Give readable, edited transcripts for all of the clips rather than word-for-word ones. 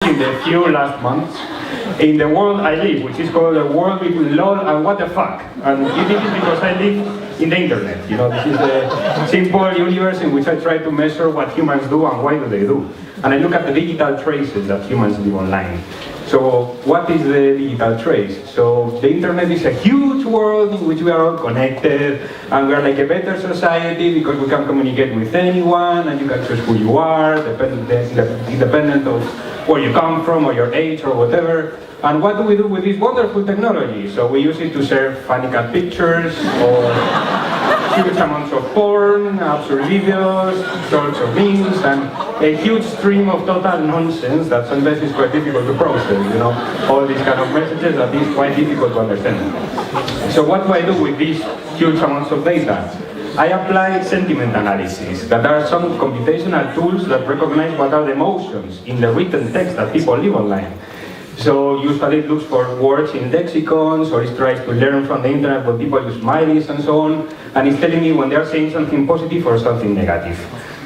in the few last months in the world I live, which is called the world between LOL and what the fuck. And it is because I live in the internet. You know, this is a simple universe in which I try to measure what humans do and why do they do. And I look at the digital traces that humans leave online. So what is the digital trace? So the internet is a huge world in which we are all connected, and we are like a better society because we can communicate with anyone, and you can choose who you are, independent of where you come from or your age or whatever. And what do we do with this wonderful technology? So we use it to share funny cat pictures, or huge amounts of porn, absurd videos, sorts of memes, and a huge stream of total nonsense that sometimes is quite difficult to process, you know, all these kind of messages that is quite difficult to understand. So what do I do with these huge amounts of data? I apply sentiment analysis, that are some computational tools that recognize what are the emotions in the written text that people leave online. So usually it looks for words in lexicons, or it tries to learn from the internet when people use smileys and so on, and it's telling me when they're saying something positive or something negative.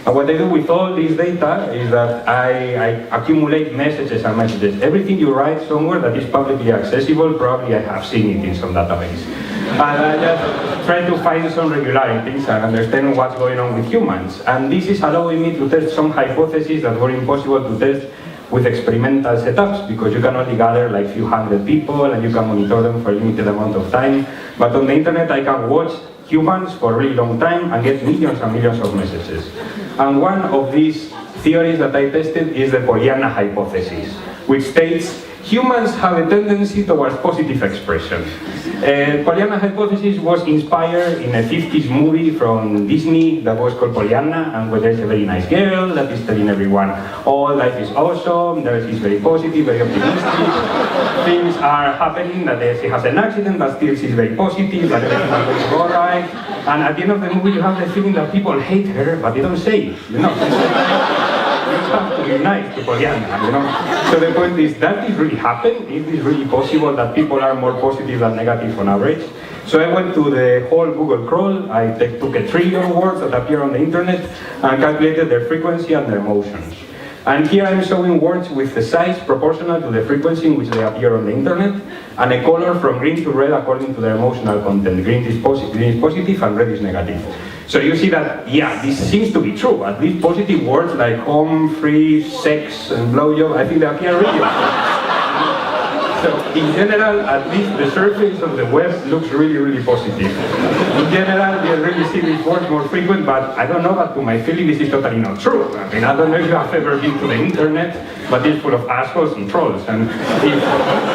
And what I do with all this data is that I accumulate messages and messages. Everything you write somewhere that is publicly accessible, probably I have seen it in some database. And I just try to find some regularities and understand what's going on with humans. And this is allowing me to test some hypotheses that were impossible to test with experimental setups, because you can only gather like a few hundred people and you can monitor them for a limited amount of time. But on the internet I can watch humans for a really long time and get millions and millions of messages. And one of these theories that I tested is the Pollyanna hypothesis, which states humans have a tendency towards positive expression. Pollyanna hypothesis was inspired in a 50s movie from Disney that was called Pollyanna, and where there's a very nice girl that is telling everyone, oh, life is awesome, that is very positive, very optimistic, things are happening, that she has an accident, but still she's very positive, that everything is going to go alright, and at the end of the movie you have the feeling that people hate her, but they don't say it, you know. You have to be nice to Pollyanna, you know. So the point is, does this really happen? Is this really possible that people are more positive than negative on average? So I went to the whole Google crawl, I took 1 trillion words that appear on the internet and calculated their frequency and their emotions. And here I'm showing words with a size proportional to the frequency in which they appear on the internet, and a color from green to red according to their emotional content. Green is positive and red is negative. So you see that, yeah, this seems to be true. At least positive words like home, free, sex, and blowjob, I think they appear really often. So in general, at least the surface of the web looks really, really positive. In general, we really see these words more frequent, but I don't know, but to my feeling this is totally not true. I mean, I don't know if you have ever been to the internet, but it's full of assholes and trolls. And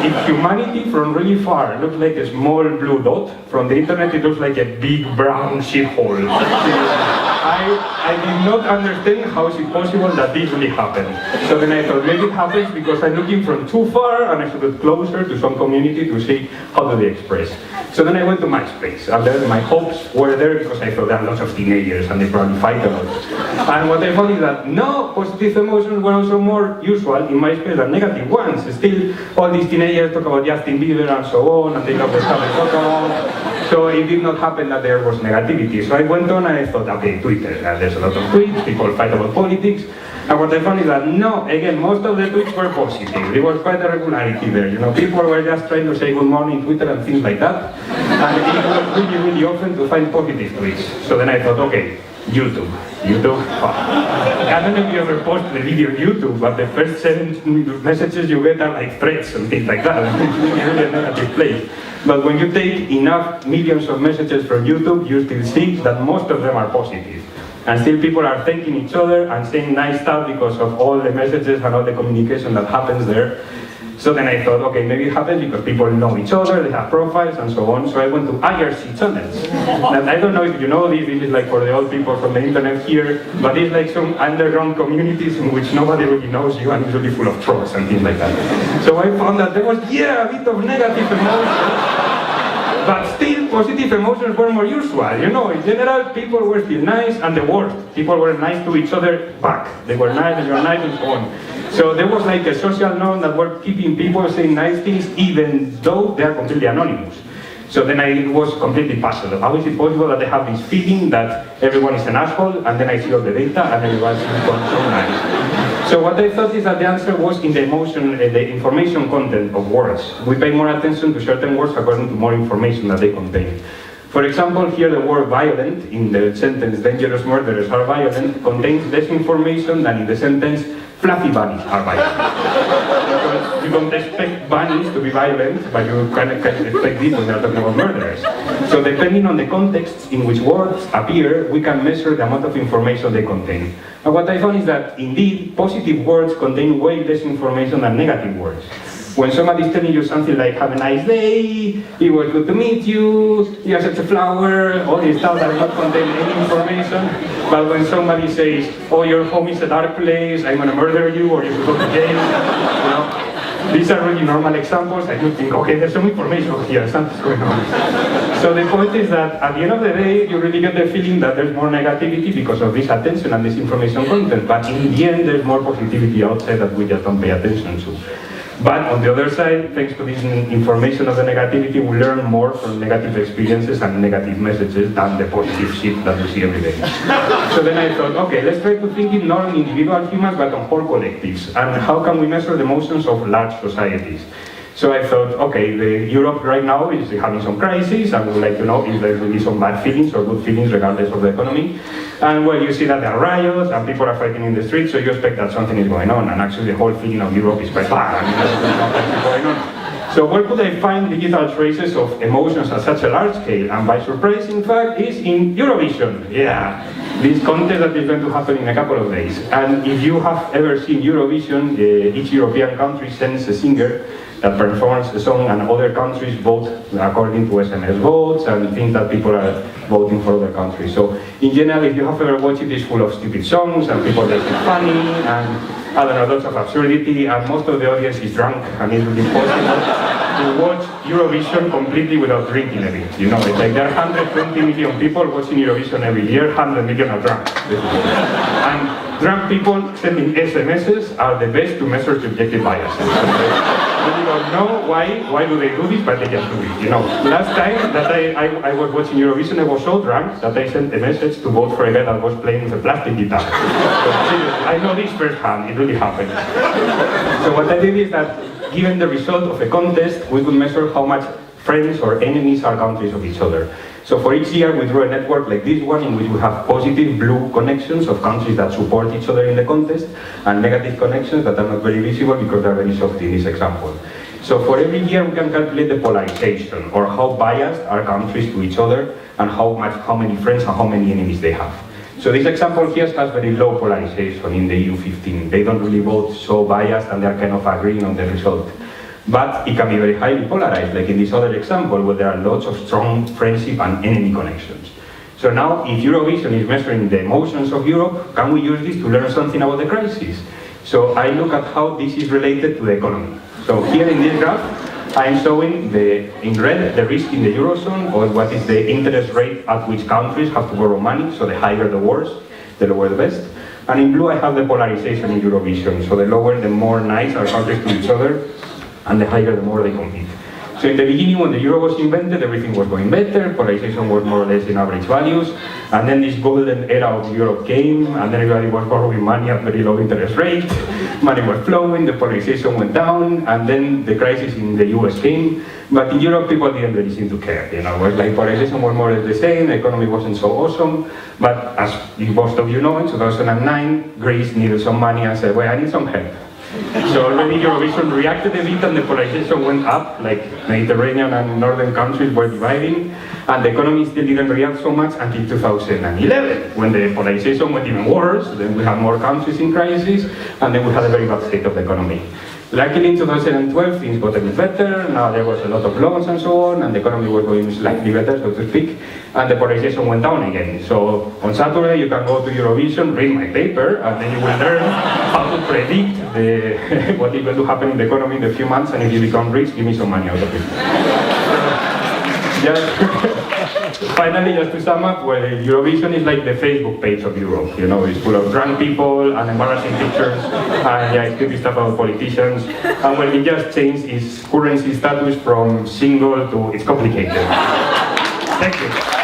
if humanity from really far looks like a small blue dot, from the internet it looks like a big brown shithole. I did not understand how is it possible that this really happened. So then I thought, maybe it happens because I'm looking from too far and I should get closer to some community to see how do they express. So then I went to MySpace, and then my hopes were there because I thought there are lots of teenagers and they probably fight a lot. And what I found is that no, positive emotions were also more usual in MySpace than negative ones. Still, all these teenagers talk about Justin Bieber and so on, and they love the stuff they talk about. So it did not happen that there was negativity. So I went on and I thought, okay, Twitter, there's a lot of tweets, people fight about politics. And what I found is that no, again, most of the tweets were positive. There was quite a regularity there. You know, people were just trying to say good morning Twitter and things like that. And it was really, really often to find positive tweets. So then I thought, okay, YouTube. Oh. I don't know if you ever posted a video on YouTube, but the first 7 messages you get are like threats and things like that. It's really a negative place. But when you take enough millions of messages from YouTube, you still see that most of them are positive. And still people are thanking each other and saying nice stuff because of all the messages and all the communication that happens there. So then I thought, okay, maybe it happens because people know each other, they have profiles and so on. So I went to IRC channels. And I don't know if you know this is like for the old people from the internet here, but it's like some underground communities in which nobody really knows you and usually full of trolls and things like that. So I found that there was, a bit of negative emotions. But still, positive emotions were more usual. You know, in general, people were still nice, and the worst, people were nice to each other back. They were nice, and you were nice, and so on. So there was like a social norm that were keeping people saying nice things, even though they are completely anonymous. So then I was completely puzzled. How is it possible that I have this feeling that everyone is an asshole, and then I see all the data, and everyone's so nice? So what I thought is that the answer was in the information content of words. We pay more attention to certain words according to more information that they contain. For example, here the word violent in the sentence dangerous murderers are violent contains less information than in the sentence fluffy bunnies are violent. Because you don't expect bunnies to be violent, but you can expect this when they're talking about murderers. So depending on the context in which words appear, we can measure the amount of information they contain. And what I found is that indeed positive words contain way less information than negative words. When somebody's telling you something like, have a nice day, it was good to meet you, you're such a flower, all this stuff that does not contain any information. But when somebody says, oh, your home is a dark place, I'm gonna murder you, or you should go to jail, you know, these are really normal examples, and you think, okay, there's some information here, something's going on. So the point is that at the end of the day, you really get the feeling that there's more negativity because of this attention and this information content, but in the end, there's more positivity outside that we just don't pay attention to. But on the other side, thanks to this information of the negativity, we learn more from negative experiences and negative messages than the positive shit that we see every day. So then I thought, okay, let's try to think it not on individual humans, but on whole collectives. And how can we measure the emotions of large societies? So I thought, okay, Europe right now is having some crisis, and we would like to know if there's really some bad feelings or good feelings regardless of the economy. And well, you see that there are riots and people are fighting in the streets, so you expect that something is going on, and actually the whole feeling of Europe is quite bad. I mean, there's nothing going on. So where could I find digital traces of emotions at such a large scale? And by surprise, in fact, is in Eurovision. Yeah, this contest that is going to happen in a couple of days. And if you have ever seen Eurovision, each European country sends a singer that performs the song, and other countries vote according to SMS votes and think that people are voting for other countries. So in general, if you have ever watched it, it's full of stupid songs and people that are funny and I don't know, lots of absurdity, and most of the audience is drunk, and it's really impossible to watch Eurovision completely without drinking a bit. You know, it's like there are 120 million people watching Eurovision every year, 100 million are drunk. And drunk people sending SMSs are the best to measure subjective biases. You don't know why do they do this, but they just do it. You know, last time that I was watching Eurovision, I was so drunk that I sent a message to vote for a guy that was playing with a plastic guitar. So, I know this firsthand, it really happened. So what I did is that, given the result of a contest, we could measure how much friends or enemies are countries of each other. So for each year we draw a network like this one in which we have positive blue connections of countries that support each other in the contest, and negative connections that are not very visible because they are very soft in this example. So for every year we can calculate the polarization, or how biased are countries to each other, and how many friends and how many enemies they have. So this example here has very low polarization in the EU15. They don't really vote so biased, and they're kind of agreeing on the result. But it can be very highly polarized, like in this other example, where there are lots of strong friendship and enemy connections. So now, if Eurovision is measuring the emotions of Europe, can we use this to learn something about the crisis? So I look at how this is related to the economy. So here in this graph, I'm showing in red the risk in the Eurozone, or what is the interest rate at which countries have to borrow money. So the higher the worse, the lower the best. And in blue I have the polarization in Eurovision. So the lower, the more nice are countries to each other, and the higher, the more they compete. So in the beginning, when the euro was invented, everything was going better, polarization was more or less in average values, and then this golden era of Europe came, and then everybody was borrowing money at very low interest rate, money was flowing, the polarization went down, and then the crisis in the US came, but in Europe people didn't really seem to care, you know, it was like polarization was more or less the same, the economy wasn't so awesome, but as most of you know, in 2009, Greece needed some money and said, well, I need some help. So already Eurovision reacted a bit and the polarization went up, like Mediterranean and northern countries were dividing, and the economy still didn't react so much until 2011, when the polarization went even worse, then we had more countries in crisis, and then we had a very bad state of the economy. Luckily in 2012 things got a bit better, now there was a lot of loans and so on, and the economy was going slightly better, so to speak, and the polarization went down again. So on Saturday you can go to Eurovision, read my paper, and then you will learn how to predict what is going to happen in the economy in a few months, and if you become rich, give me some money out of it. finally, just to sum up, well, Eurovision is like the Facebook page of Europe. You know, it's full of drunk people and embarrassing pictures, and yeah, it's creepy stuff about politicians. And well, it just changed its currency status from single to it's complicated. Thank you.